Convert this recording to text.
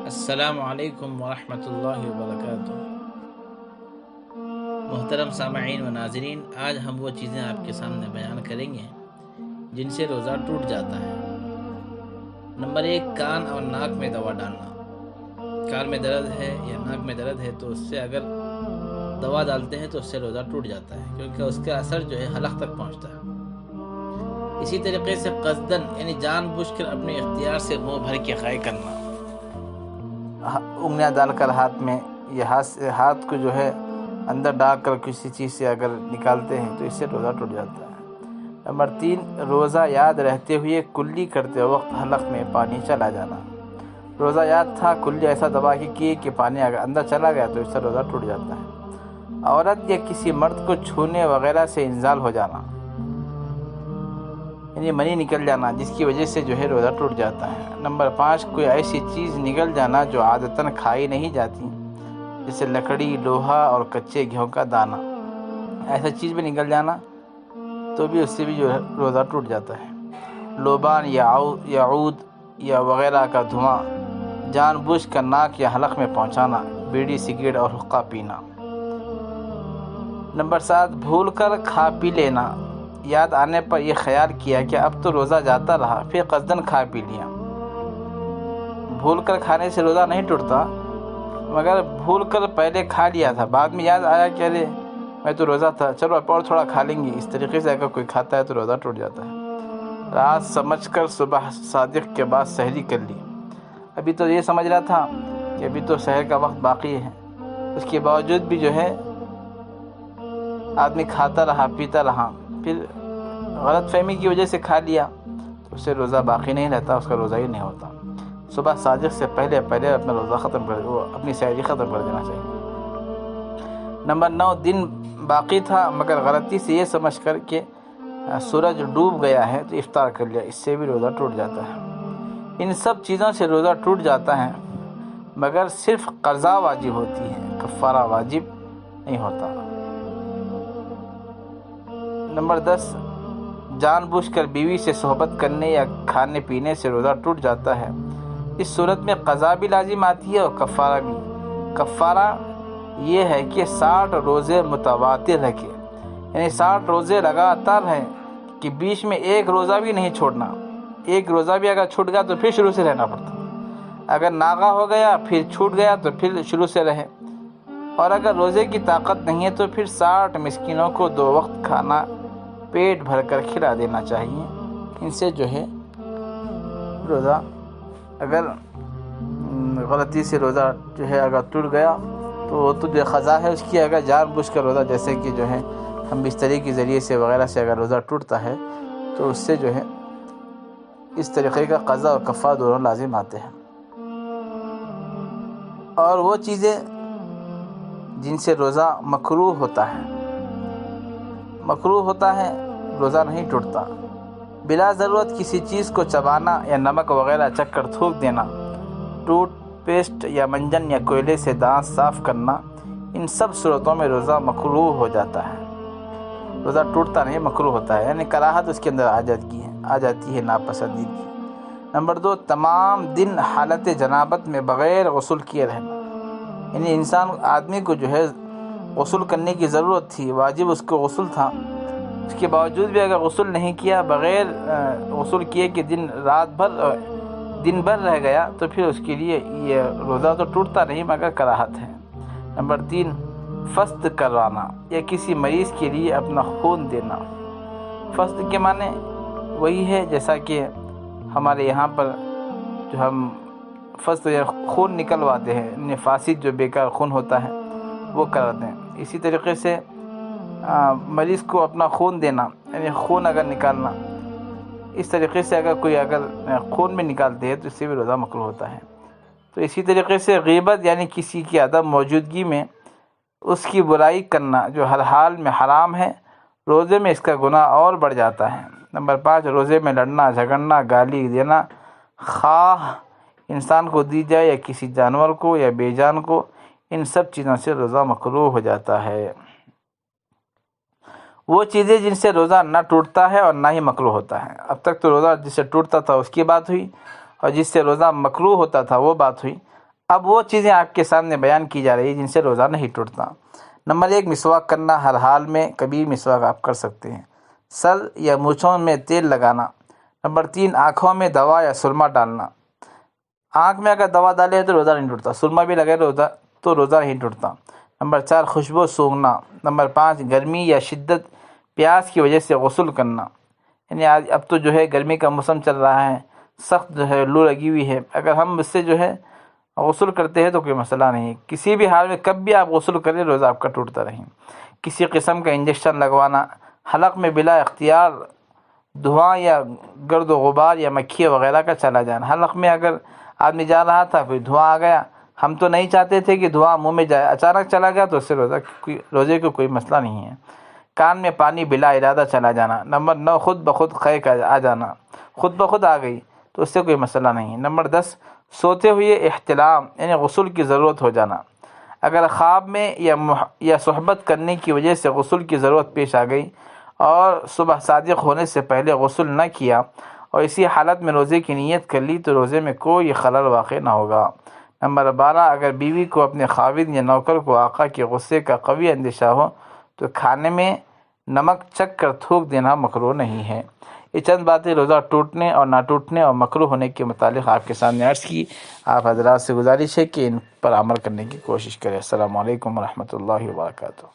السلام علیکم ورحمۃ اللہ وبرکاتہ۔ محترم سامعین و ناظرین، آج ہم وہ چیزیں آپ کے سامنے بیان کریں گے جن سے روزہ ٹوٹ جاتا ہے۔ نمبر 1، کان اور ناک میں دوا ڈالنا۔ کان میں درد ہے یا ناک میں درد ہے تو اس سے اگر دوا ڈالتے ہیں تو اس سے روزہ ٹوٹ جاتا ہے، کیونکہ اس کا اثر جو ہے حلق تک پہنچتا ہے۔ اسی طریقے سے قصدن یعنی جان بوجھ کر اپنے اختیار سے منہ بھر کے خائع کرنا، انگلیاں ڈال کر ہاتھ میں یا ہاتھ کو جو ہے اندر ڈال کر کسی چیز سے اگر نکالتے ہیں تو اس سے روزہ ٹوٹ جاتا ہے۔ نمبر 3، روزہ یاد رہتے ہوئے کلی کرتے وقت حلق میں پانی چلا جانا۔ روزہ یاد تھا، کلی ایسا دبا کے کی کہ پانی اگر اندر چلا گیا تو اس سے روزہ ٹوٹ جاتا ہے۔ عورت یا کسی مرد کو چھونے وغیرہ سے انزال ہو جانا، یعنی منی نکل جانا جس کی وجہ سے جو ہے روزہ ٹوٹ جاتا ہے۔ نمبر 5، کوئی ایسی چیز نگل جانا جو عادتاً کھائی نہیں جاتی، جیسے لکڑی، لوہا اور کچے گیہوں کا دانہ، ایسا چیز بھی نگل جانا تو بھی اس سے بھی جو ہے روزہ ٹوٹ جاتا ہے۔ لوبان یا عود یا وغیرہ کا دھواں جان بوجھ کر ناک یا حلق میں پہنچانا، بیڑی، سگریٹ اور حقہ پینا۔ نمبر 7، بھول کر کھا پی لینا، یاد آنے پر یہ خیال کیا کہ اب تو روزہ جاتا رہا، پھر قصدن کھا پی لیا۔ بھول کر کھانے سے روزہ نہیں ٹوٹتا، مگر بھول کر پہلے کھا لیا تھا، بعد میں یاد آیا کہ ارے میں تو روزہ تھا، چلو اب اور تھوڑا کھا لیں گے، اس طریقے سے اگر کوئی کھاتا ہے تو روزہ ٹوٹ جاتا ہے۔ رات سمجھ کر صبح صادق کے بعد سحری کر لی، ابھی تو یہ سمجھ رہا تھا کہ ابھی تو سحر کا وقت باقی ہے، اس کے باوجود بھی جو ہے آدمی کھاتا رہا، پیتا رہا، پھر غلط فہمی کی وجہ سے کھا لیا تو اس سے روزہ باقی نہیں رہتا، اس کا روزہ ہی نہیں ہوتا۔ صبح صادق سے پہلے اپنا روزہ اپنی سحری ختم کر دینا چاہیے۔ نمبر 9، دن باقی تھا مگر غلطی سے یہ سمجھ کر کہ سورج ڈوب گیا ہے تو افطار کر لیا، اس سے بھی روزہ ٹوٹ جاتا ہے۔ ان سب چیزوں سے روزہ ٹوٹ جاتا ہے مگر صرف قضا واجب ہوتی ہے، کفارہ واجب نہیں ہوتا۔ نمبر 10، جان بوجھ کر بیوی سے صحبت کرنے یا کھانے پینے سے روزہ ٹوٹ جاتا ہے، اس صورت میں قضا بھی لازم آتی ہے اور کفارہ بھی۔ کفارہ یہ ہے کہ 60 روزے متواتر رکھے، یعنی 60 روزے لگاتار ہیں کہ بیچ میں ایک روزہ بھی نہیں چھوڑنا، ایک روزہ بھی اگر چھوٹ گیا تو پھر شروع سے رہنا پڑتا، اگر ناغہ ہو گیا پھر چھوٹ گیا تو پھر شروع سے رہے، اور اگر روزے کی طاقت نہیں ہے تو پھر 60 مسکینوں کو 2 وقت کھانا پیٹ بھر کر کھلا دینا چاہیے۔ ان سے جو ہے روزہ اگر غلطی سے روزہ جو ہے اگر ٹوٹ گیا تو وہ تو جو قضا ہے اس کی، اگر جان بوجھ کر روزہ جیسے کہ جو ہے ہم بستری کے ذریعے سے وغیرہ سے اگر روزہ ٹوٹتا ہے تو اس سے جو ہے اس طریقے کا قضا اور کفارہ دونوں لازم آتے ہیں۔ اور وہ چیزیں جن سے روزہ مکروہ ہوتا ہے، روزہ نہیں ٹوٹتا۔ بلا ضرورت کسی چیز کو چبانا یا نمک وغیرہ چکھ کر تھوک دینا، ٹوتھ پیسٹ یا منجن یا کوئلے سے دانت صاف کرنا، ان سب صورتوں میں روزہ مکروہ ہو جاتا ہے، روزہ ٹوٹتا نہیں، مکروہ ہوتا ہے، یعنی کراہت اس کے اندر آ جاتی ہے، ناپسندیدگی۔ نمبر 2، تمام دن حالت جنابت میں بغیر غسل کیے رہنا، یعنی آدمی کو جو ہے غسل کرنے کی ضرورت تھی، واجب اس کو غسل تھا، اس کے باوجود بھی اگر غسل نہیں کیا، بغیر غسل کیے کہ دن بھر رہ گیا تو پھر اس کے لیے یہ روزہ تو ٹوٹتا نہیں مگر کراہت ہے۔ نمبر 3، فسد کروانا یا کسی مریض کے لیے اپنا خون دینا۔ فسد کے معنی وہی ہے جیسا کہ ہمارے یہاں پر جو ہم فسد یا خون نکلواتے ہیں، فاسد جو بیکار خون ہوتا ہے وہ کراتے ہیں، اسی طریقے سے مریض کو اپنا خون دینا، یعنی خون اگر نکالنا، اس طریقے سے اگر کوئی خون میں نکالتے ہیں تو اس سے بھی روزہ مکروہ ہوتا ہے۔ تو اسی طریقے سے غیبت یعنی کسی کی عدم موجودگی میں اس کی برائی کرنا جو ہر حال میں حرام ہے، روزے میں اس کا گناہ اور بڑھ جاتا ہے۔ نمبر 5، روزے میں لڑنا جھگڑنا، گالی دینا، خواہ انسان کو دی جائے یا کسی جانور کو یا بے جان کو، ان سب چیزوں سے روزہ مکروہ ہو جاتا ہے۔ وہ چیزیں جن سے روزہ نہ ٹوٹتا ہے اور نہ ہی مکروہ ہوتا ہے۔ اب تک تو روزہ جس سے ٹوٹتا تھا اس کی بات ہوئی، اور جس سے روزہ مکروہ ہوتا تھا وہ بات ہوئی۔ اب وہ چیزیں آپ کے سامنے بیان کی جا رہی ہیں جن سے روزہ نہیں ٹوٹتا۔ نمبر 1، مسواک کرنا، ہر حال میں کبھی مسواک آپ کر سکتے ہیں۔ سر یا مونچھوں میں تیل لگانا۔ نمبر 3، آنکھوں میں دوا یا سرما ڈالنا۔ آنکھ میں اگر دوا ڈالے تو روزہ نہیں ٹوٹتا، سرما بھی لگے تو روزہ نہیں ٹوٹتا۔ نمبر 4، خوشبو سونگھنا۔ نمبر 5، گرمی یا شدت پیاس کی وجہ سے غسل کرنا، یعنی اب تو گرمی کا موسم چل رہا ہے، سخت لو لگی ہوئی ہے، اگر ہم اس سے غسل کرتے ہیں تو کوئی مسئلہ نہیں۔ کسی بھی حال میں کب بھی آپ غسل کریں روزہ آپ کا ٹوٹتا نہیں۔ کسی قسم کا انجیکشن لگوانا، حلق میں بلا اختیار دھواں یا گرد و غبار یا مکھی وغیرہ کا چلا جانا۔ حلق میں اگر آدمی جا رہا تھا پھر دھواں آ گیا، ہم تو نہیں چاہتے تھے کہ دھواں منہ میں جائے، اچانک چلا گیا تو اس سے روزے کو کوئی مسئلہ نہیں ہے۔ کان میں پانی بلا ارادہ چلا جانا۔ نمبر 9، خود بخود قے آ جانا، خود بخود آ گئی تو اس سے کوئی مسئلہ نہیں ہے۔ نمبر 10، سوتے ہوئے احتلام یعنی غسل کی ضرورت ہو جانا، اگر خواب میں یا صحبت کرنے کی وجہ سے غسل کی ضرورت پیش آ گئی اور صبح صادق ہونے سے پہلے غسل نہ کیا اور اسی حالت میں روزے کی نیت کر لی تو روزے میں کوئی خلل واقع نہ ہوگا۔ نمبر 12، اگر بیوی کو اپنے خاوند یا نوکر کو آقا کے غصے کا قوی اندیشہ ہو تو کھانے میں نمک چکھ کر تھوک دینا مکروہ نہیں ہے۔ یہ چند باتیں روزہ ٹوٹنے اور نہ ٹوٹنے اور مکروہ ہونے کے متعلق آپ کے سامنے عرض کی۔ آپ حضرات سے گزارش ہے کہ ان پر عمل کرنے کی کوشش کریں۔ السلام علیکم ورحمۃ اللہ وبرکاتہ۔